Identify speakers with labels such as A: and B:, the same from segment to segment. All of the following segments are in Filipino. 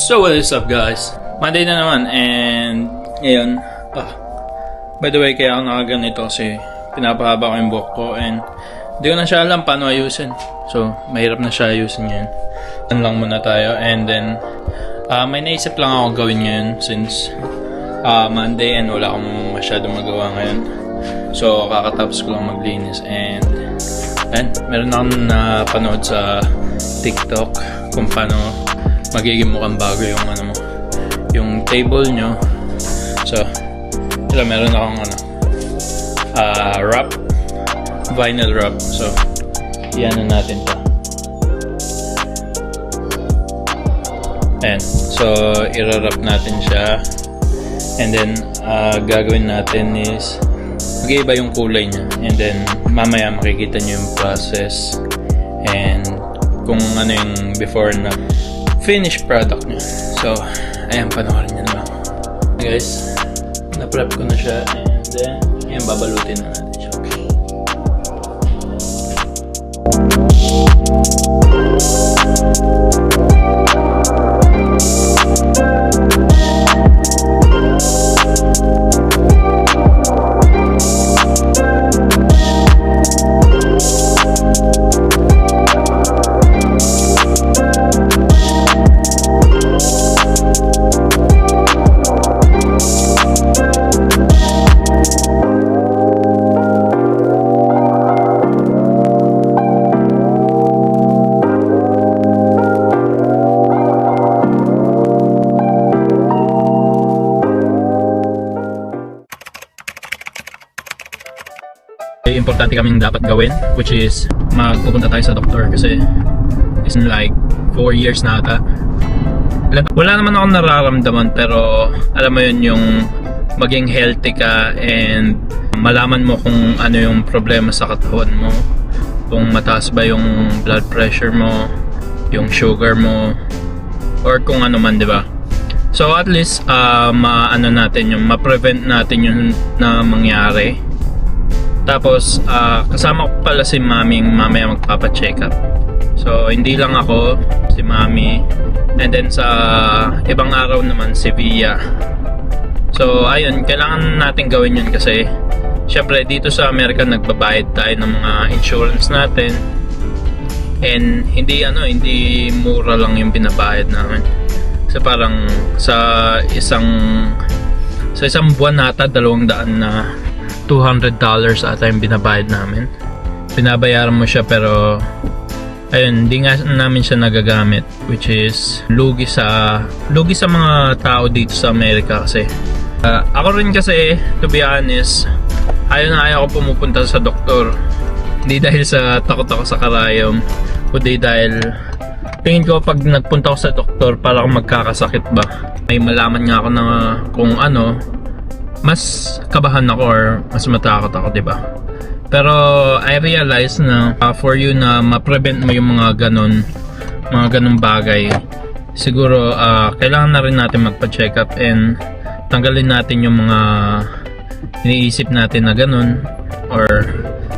A: So what is up guys? Monday na naman and ngayon by the way kaya ako nakaganito kasi pinapahaba ko yung buhok ko and hindi ko na siya alam paano ayusin. So mahirap na siya ayusin ngayon. Ano lang muna tayo and then may naisip lang ako gawin ngayon since Monday and wala akong masyadong magawa ngayon. So kakatapos ko lang maglinis and meron akong napanood sa TikTok kung paano magiging mukhang bago yung ano mo, yung table nyo. So ito meron akong wrap, vinyl wrap. So iyan na natin to. And so i-wrap natin siya and then gagawin natin is mag-iiba yung kulay niya and then mamaya makikita nyo yung process and kung ano yung before na finished product niya. So ayan, panoorin nyo na lang guys. Na-prep ko na siya and then ayan, babalutin na natin siya. Importante kaming dapat gawin, which is magpupunta tayo sa doktor kasi it's like 4 years na ata. Wala naman akong nararamdaman pero alam mo yun, yung maging healthy ka and malaman mo kung ano yung problema sa katawan mo, kung mataas ba yung blood pressure mo, yung sugar mo, or kung ano man, di ba? So at least ma-ano natin yung ma-prevent natin yung na mangyari. Tapos kasama ko pala si maming mamaya magpapa-check up. So hindi lang ako, si mami, and then sa ibang araw naman si Via. So ayun, kailangan natin gawin yun kasi syempre dito sa Amerika nagbabayad tayo ng mga insurance natin and hindi mura lang yung binabayad namin. So parang sa isang buwan nata $200 na $200 ata yung binabayad namin. Binabayaran mo siya pero ayun, hindi nga namin siya nagagamit, which is lugi sa mga tao dito sa Amerika kasi ako rin kasi, to be honest, ayaw ko pumupunta sa doktor. Hindi dahil sa takot ako sa karayom, kundi dahil tingin ko pag nagpunta ako sa doktor para akong magkakasakit ba. May malaman nga ako na kung ano, mas kabahan ako or mas matakot ako, diba? Pero I realize na for you na ma-prevent mo yung mga ganun bagay, siguro kailangan na rin natin magpa-check up and tanggalin natin yung mga iniisip natin na ganun, or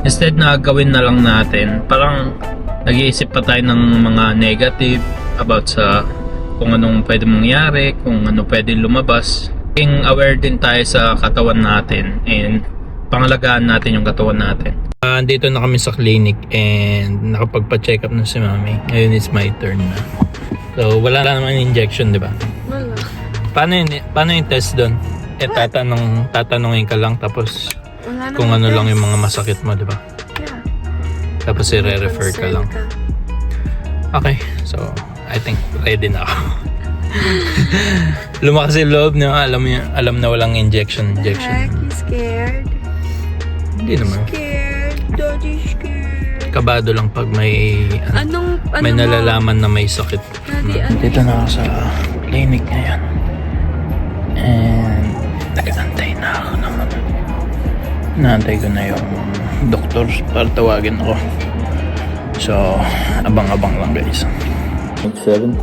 A: instead na gawin na lang natin, parang nag-iisip pa tayo ng mga negative about sa kung anong pwede mangyari, kung ano pwede lumabas. Aware din tayo sa katawan natin and pangalagaan natin yung katawan natin. Dito na kami sa clinic and nakapagpa-check up na si mami. Ngayon is my turn na. So wala naman injection, di ba? Wala. Paano yung test doon? Tatanungin ka lang tapos kung ano test lang yung mga masakit mo, di ba? Yeah. Tapos i-refer ka lang. Okay, so I think ready na ako. Lumakas yung loob niya, alam na walang injection.
B: Heck, you scared?
A: Hindi naman.
B: Scared? Daddy scared?
A: Kabado lang pag may may nalalaman na may sakit.
B: Daddy,
A: Dito na ako sa clinic ngayon. And nag-aantay na ako naman. Naantay ko na yung doktor para tawagin ako. So, abang-abang lang guys. 7.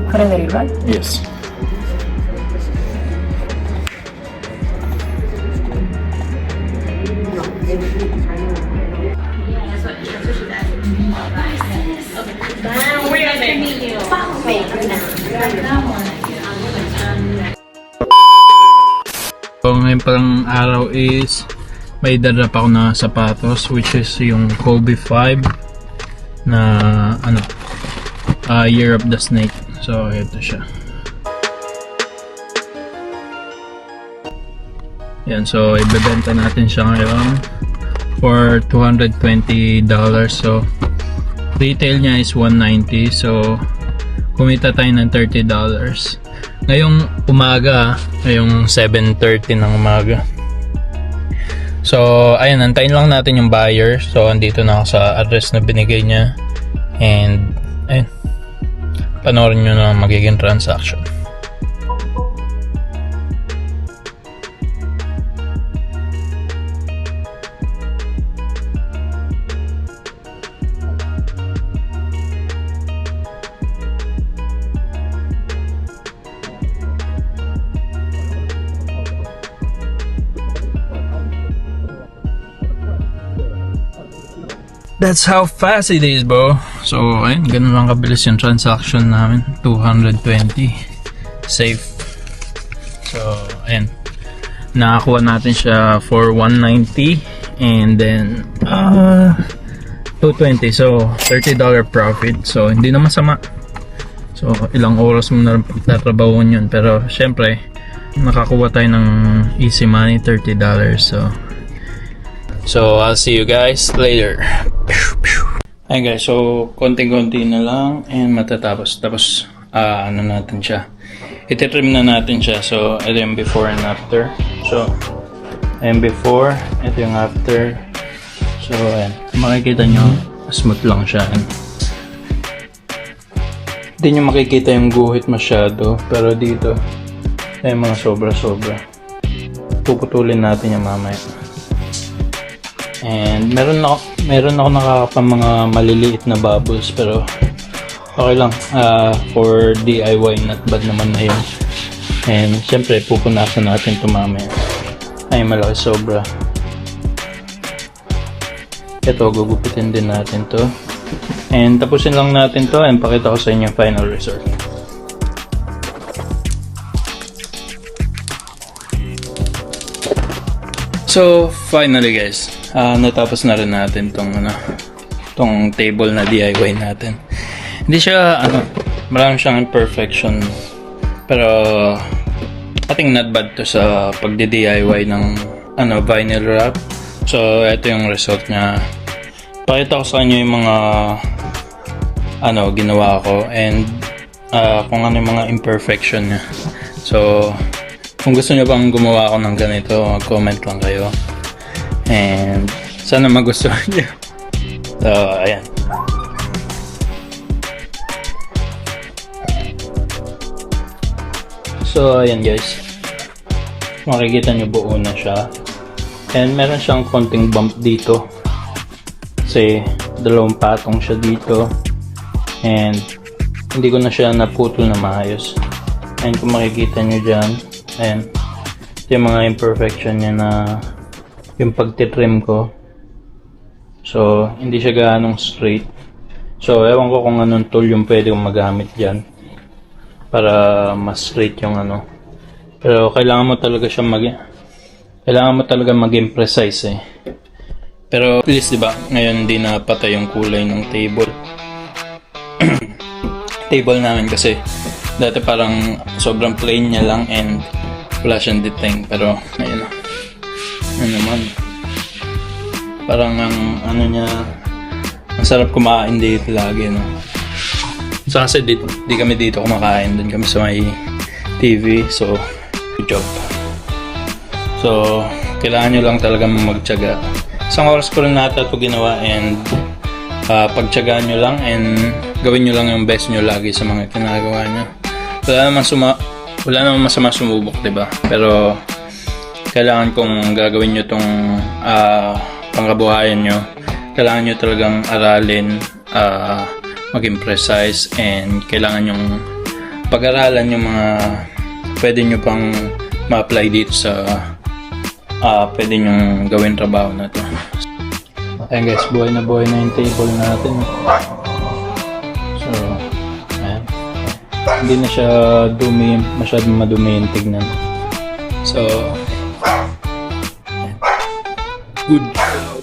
C: Ready, right?
A: Yes.
D: We're gonna meet you. Follow me.
A: So, ngayon palang araw is may dala pa ako na sapatos, which is yung Kobe 5 na ano, Year of the Snake. So ito siya. Yan, so ibebenta natin siya ngayon for $220. So retail niya is $190. So kumita tayo ng $30. Ngayong umaga, ngayong 7:30 ng umaga. So ayun, antayin lang natin yung buyer. So andito na ako sa address na binigay niya. And ayun, panoorin nyo na magiging transaction. That's how fast it is, bro. So, ayun, ganun lang kabilis yung transaction namin. 220. Safe. So, ayun. Nakakuha natin siya for 190. And then, 220. So, $30 profit. So, hindi naman sama. So, ilang oras mo na rin pagtatrabawon yun. Pero, syempre, nakakuha tayo ng easy money, $30. So, I'll see you guys later. Ayun guys, so konting-konti na lang and matatapos. Tapos, ano natin siya. Iti-trim na natin siya. So, ito yung before and after. So, ayun before, ito yung after. So, ayan. Makikita nyo, smooth lang siya. Hindi nyo makikita yung guhit masyado. Pero dito, ayun mga sobra-sobra. Puputulin natin yung mamaya. And meron ako nakakapang mga maliliit na bubbles, pero okay lang, for DIY, not bad naman na yun. And syempre pupunasan natin ito mamaya. Ay, malaki sobra. Ito, gugupitin din natin to. And tapusin lang natin to and pakita ko sa inyo yung final result. So finally guys, natapos na rin natin tong table na DIY natin. Hindi siya marami siyang imperfection, pero I think not bad to sa pagdi-DIY ng vinyl wrap. So ito yung result niya. Pakita ko sa inyo yung mga ginawa ko and kung ano yung mga imperfection niya. So kung gusto nyo bang gumawa ako ng ganito, mag-comment lang kayo. And sana magustuhan nyo. So, ayan. So, ayan guys. Makikita nyo buo na siya. And meron siyang konting bump dito. Kasi dalawang patong siya dito. And hindi ko na siya naputol na maayos. And kung makikita nyo dyan, ayan, yung mga imperfection niya na yung pagtitrim ko. So, hindi siya gaanong straight. So, ewan ko kung anong tool yung pwede kong magamit dyan para mas straight yung Pero kailangan mo talaga siya maging precise eh. Pero at least diba, ngayon hindi na patay yung kulay ng table. Table namin kasi dati parang sobrang plain niya lang and wala siyang detang, pero ayun na. Ano naman, parang ang niya, ang sarap kumain dito lagi, no? So kasi di kami dito kumakain, dun kami sa may TV, so good job. So kailangan nyo lang talaga magtiyaga. Isang oras ko rin nata ito ginawa, and pagtiyagaan nyo lang and gawin nyo lang yung best nyo lagi sa mga ginagawa nyo. Wala namang masama sumubok, diba? Pero kailangan kung gagawin nyo tong pangkabuhayan nyo, kailangan nyo talagang aralin, maging precise, and kailangan yung pag-aralan yung mga pwede nyo pang ma-apply dito sa pwede nyo gawin trabaho na to. Ayan guys, buhay na yung table natin. So, ayan. Hindi na siya dumi, masyadong madumi yung tignan. So, good job.